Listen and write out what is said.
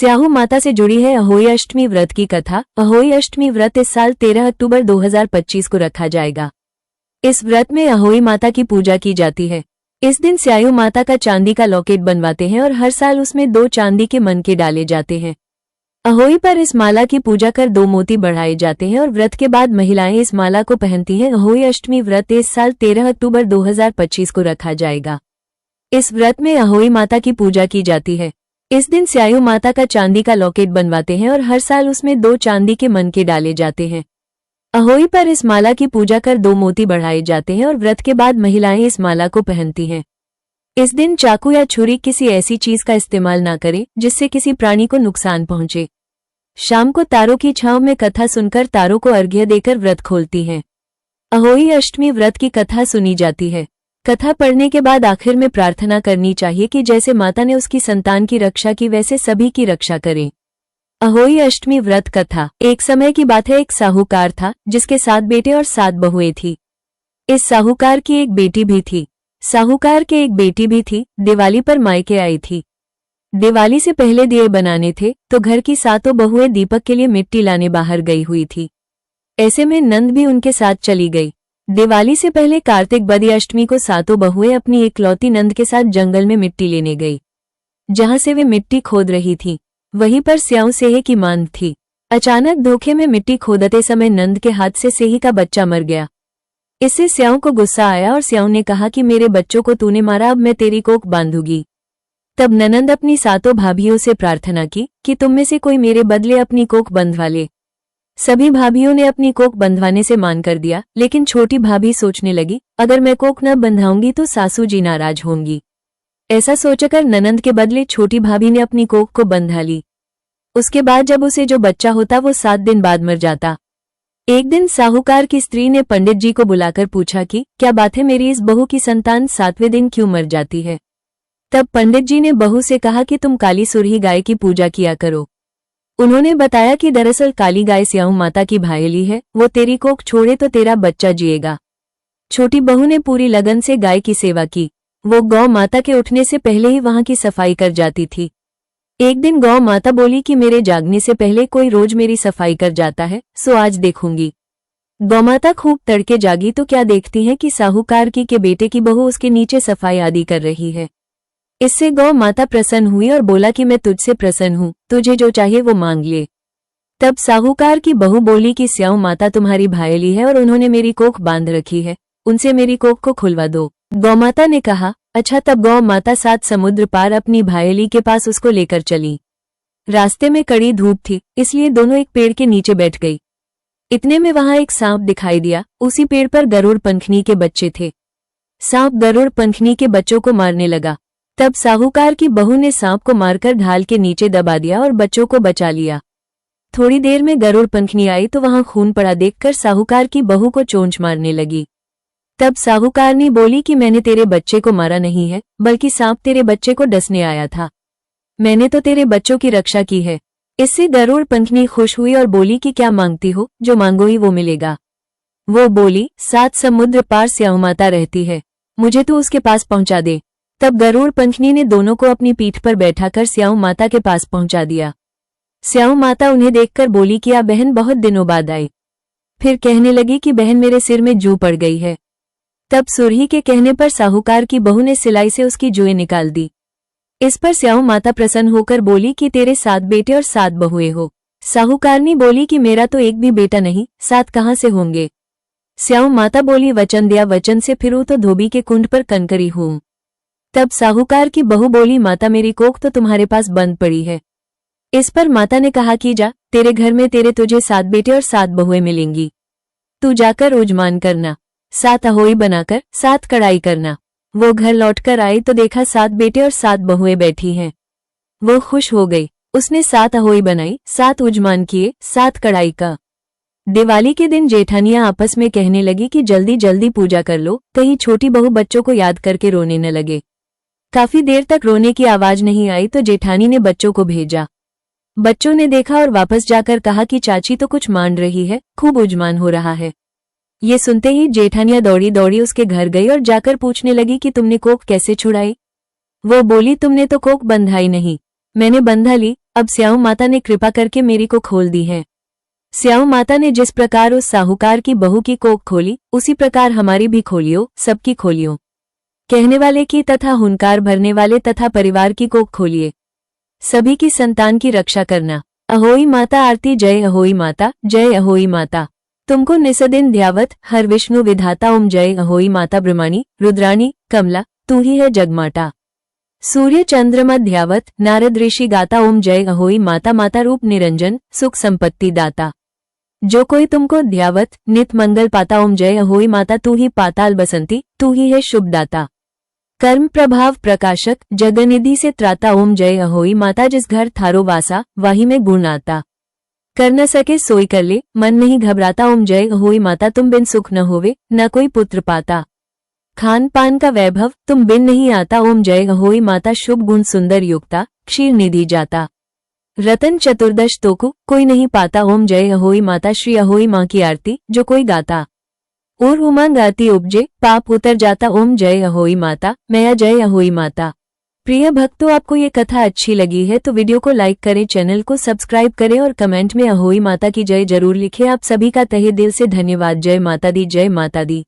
स्याहू माता से जुड़ी है अहोई अष्टमी व्रत की कथा। अहोई अष्टमी व्रत इस साल 13 अक्टूबर 2025 को रखा जाएगा। इस व्रत में अहोई माता की पूजा की जाती है। इस दिन स्याहू माता का चांदी का लॉकेट बनवाते हैं और हर साल उसमें 2 चांदी के मनके डाले जाते हैं। अहोई पर इस माला की पूजा कर 2 मोती बढ़ाए जाते हैं और व्रत के बाद महिलाएं इस माला को पहनती हैं। अहोई अष्टमी व्रत इस साल 13 अक्टूबर 2025 को रखा जाएगा। इस व्रत में अहोई माता की पूजा की जाती है। इस दिन स्याहू माता का चांदी का लॉकेट बनवाते हैं और हर साल उसमें 2 चांदी के मनके डाले जाते हैं। अहोई पर इस माला की पूजा कर 2 मोती बढ़ाए जाते हैं और व्रत के बाद महिलाएं इस माला को पहनती हैं। इस दिन चाकू या छुरी किसी ऐसी चीज का इस्तेमाल ना करें जिससे किसी प्राणी को नुकसान पहुंचे। शाम को तारों की छांव में कथा सुनकर तारों को अर्घ्य देकर व्रत खोलती हैं। अहोई अष्टमी व्रत की कथा सुनी जाती है। कथा पढ़ने के बाद आखिर में प्रार्थना करनी चाहिए कि जैसे माता ने उसकी संतान की रक्षा की वैसे सभी की रक्षा करें। अहोई अष्टमी व्रत कथा। एक समय की बात है, एक साहूकार था जिसके 7 बेटे और 7 बहुएं थी। इस साहूकार की एक बेटी भी थी। साहूकार के एक बेटी भी थी। दिवाली पर मायके आई थी। दिवाली से पहले दिए बनाने थे तो घर की 7 बहुएं दीपक के लिए मिट्टी लाने बाहर गई हुई थी। ऐसे में नंद भी उनके साथ चली गई। दिवाली से पहले कार्तिक बदी अष्टमी को 7 बहुएं अपनी एकलौती नंद के साथ जंगल में मिट्टी लेने गई। जहां से वे मिट्टी खोद रही थी वहीं पर स्याऊ सेहे की मांद थी। अचानक धोखे में मिट्टी खोदते समय नंद के हाथ से सेही का बच्चा मर गया। इससे स्याऊ को गुस्सा आया और स्याऊ ने कहा कि मेरे बच्चों को तूने मारा, अब मैं तेरी कोख बांधूंगी। तब ननंद अपनी 7 भाभियों से प्रार्थना की कि तुम में से कोई मेरे बदले अपनी कोख बंधवा ले। सभी भाभियों ने अपनी कोख बंधवाने से मान कर दिया, लेकिन छोटी भाभी सोचने लगी अगर मैं कोख न बंधाऊंगी तो सासू जी नाराज होंगी। ऐसा सोचकर ननंद के बदले छोटी भाभी ने अपनी कोख को बंधा ली। उसके बाद जब उसे जो बच्चा होता वो 7 दिन बाद मर जाता। एक दिन साहूकार की स्त्री ने पंडित जी को बुलाकर पूछा कि क्या बात है, मेरी इस बहू की संतान 7वें दिन क्यों मर जाती है। तब पंडित जी ने बहू से कहा कि तुम काली सुरही गाय की पूजा किया करो। उन्होंने बताया कि दरअसल काली गाय स्याहू माता की भायली है, वो तेरी कोख छोड़े तो तेरा बच्चा जिएगा। छोटी बहू ने पूरी लगन से गाय की सेवा की। वो गौ माता के उठने से पहले ही वहां की सफाई कर जाती थी। एक दिन गौ माता बोली कि मेरे जागने से पहले कोई रोज मेरी सफाई कर जाता है, सो आज देखूंगी। गौ माता खूब तड़के जागी तो क्या देखती है कि साहूकार की के बेटे की बहू उसके नीचे सफाई आदि कर रही है। इससे गौ माता प्रसन्न हुई और बोला कि मैं तुझसे प्रसन्न हूँ, तुझे जो चाहिए वो मांग ले। तब साहूकार की बहू बोली कि स्याहू माता तुम्हारी भायली है और उन्होंने मेरी कोख बांध रखी है, उनसे मेरी कोख को खुलवा दो। गौ माता ने कहा अच्छा। तब गौ माता 7 समुद्र पार अपनी भायली के पास उसको लेकर चली। रास्ते में कड़ी धूप थी, इसलिए दोनों एक पेड़ के नीचे बैठ गई। इतने में वहां एक सांप दिखाई दिया। उसी पेड़ पर गरुड़ पंखनी के बच्चे थे। सांप गरुड़ पंखनी के बच्चों को मारने लगा। तब साहूकार की बहू ने सांप को मारकर ढाल के नीचे दबा दिया और बच्चों को बचा लिया। थोड़ी देर में गरुड़ पंखनी आई तो वहां खून पड़ा देखकर साहूकार की बहू को चोंच मारने लगी। तब साहूकारनी बोली कि मैंने तेरे बच्चे को मारा नहीं है, बल्कि सांप तेरे बच्चे को डसने आया था। मैंने तो तेरे बच्चों की रक्षा की है। इससे गरुड़ पंखनी खुश हुई और बोली कि क्या मांगती हो, जो मांगोगी वो मिलेगा। वो बोली 7 समुद्र पार स्याहू माता रहती है, मुझे तू उसके पास पहुंचा दे। तब गरुड़ पंखनी ने दोनों को अपनी पीठ पर बैठाकर स्याहू माता के पास पहुंचा दिया। स्याहू माता उन्हें देखकर बोली कि आ बहन बहुत दिनों बाद आई। फिर कहने लगी कि बहन मेरे सिर में जू पड़ गई है। तब सुरही के कहने पर साहूकार की बहू ने सिलाई से उसकी जुएं निकाल दी। इस पर स्याहू माता प्रसन्न होकर बोली कि तेरे 7 बेटे और 7 बहुएं हो। साहूकारनी बोली कि मेरा तो एक भी बेटा नहीं, 7 कहाँ से होंगे। स्याहू माता बोली वचन दिया, वचन से फिरूं तो धोबी के कुंड पर कनकरी हूं। तब साहूकार की बहू बोली माता मेरी कोख तो तुम्हारे पास बंद पड़ी है। इस पर माता ने कहा कि जा, तेरे घर में तुझे 7 बेटे और 7 बहुएं मिलेंगी। तू जाकर उजमान करना, 7 अहोई बनाकर 7 कढ़ाई करना। वो घर लौटकर आई तो देखा 7 बेटे और 7 बहुएं बैठी हैं। वो खुश हो गई। उसने 7 अहोई बनाई, 7 उजमान किए, 7 कढ़ाई का। दिवाली के दिन जेठानियां आपस में कहने लगी कि जल्दी जल्दी पूजा कर लो, कहीं छोटी बहू बच्चों को याद करके रोने न लगे। काफी देर तक रोने की आवाज नहीं आई तो जेठानी ने बच्चों को भेजा। बच्चों ने देखा और वापस जाकर कहा कि चाची तो कुछ मान रही है, खूब उजमान हो रहा है। ये सुनते ही जेठानियां दौड़ी दौड़ी उसके घर गई और जाकर पूछने लगी कि तुमने कोख कैसे छुड़ाई। वो बोली तुमने तो कोख बंधाई नहीं, मैंने बंधा ली। अब स्याऊ माता ने कृपा करके मेरी को खोल दी है। स्याऊ माता ने जिस प्रकार उस साहूकार की बहू की कोख खोली, उसी प्रकार हमारी भी खोलियो, सबकी खोलियो। कहने वाले की तथा हुनकार भरने वाले तथा परिवार की कोख खोलिए। सभी की संतान की रक्षा करना। अहोई माता आरती। जय अहोई माता, जय अहोई माता। तुमको निसदिन ध्यावत हर विष्णु विधाता। ओम जय अहोई माता। ब्रह्मणी, रुद्राणी, कमला, तू ही है जगमाता। सूर्य चंद्रमा ध्यावत नारद ऋषि गाता। ओम जय अहोई माता। माता रूप निरंजन, सुख संपत्ति दाता। जो कोई तुमको ध्यावत नित मंगल पाता। ओम जय अहोई माता। तू ही पाताल बसंती, तू ही है शुभ दाता। कर्म प्रभाव प्रकाशक, जगनिधि से त्राता। ओम जय अहोई माता। जिस घर थारो वासा, वाही में गुण आता। कर न सके सोई कर ले, मन नहीं घबराता। ओम जय अहोई माता। तुम बिन सुख न होवे, न कोई पुत्र पाता। खान पान का वैभव तुम बिन नहीं आता। ओम जय अहोई माता। शुभ गुण सुंदर युक्ता, क्षीर निधि जाता। रतन चतुर्दश तोकु कोई नहीं पाता। ओम जय अहोई माता। श्री अहोई माँ की आरती जो कोई गाता। और उमंग आती उपजे, पाप उतर जाता। ओम जय अहोई माता। मैया जय अहोई माता। प्रिय भक्तों, आपको ये कथा अच्छी लगी है तो वीडियो को लाइक करें, चैनल को सब्सक्राइब करें और कमेंट में अहोई माता की जय जरूर लिखें। आप सभी का तहे दिल से धन्यवाद। जय माता दी, जय माता दी।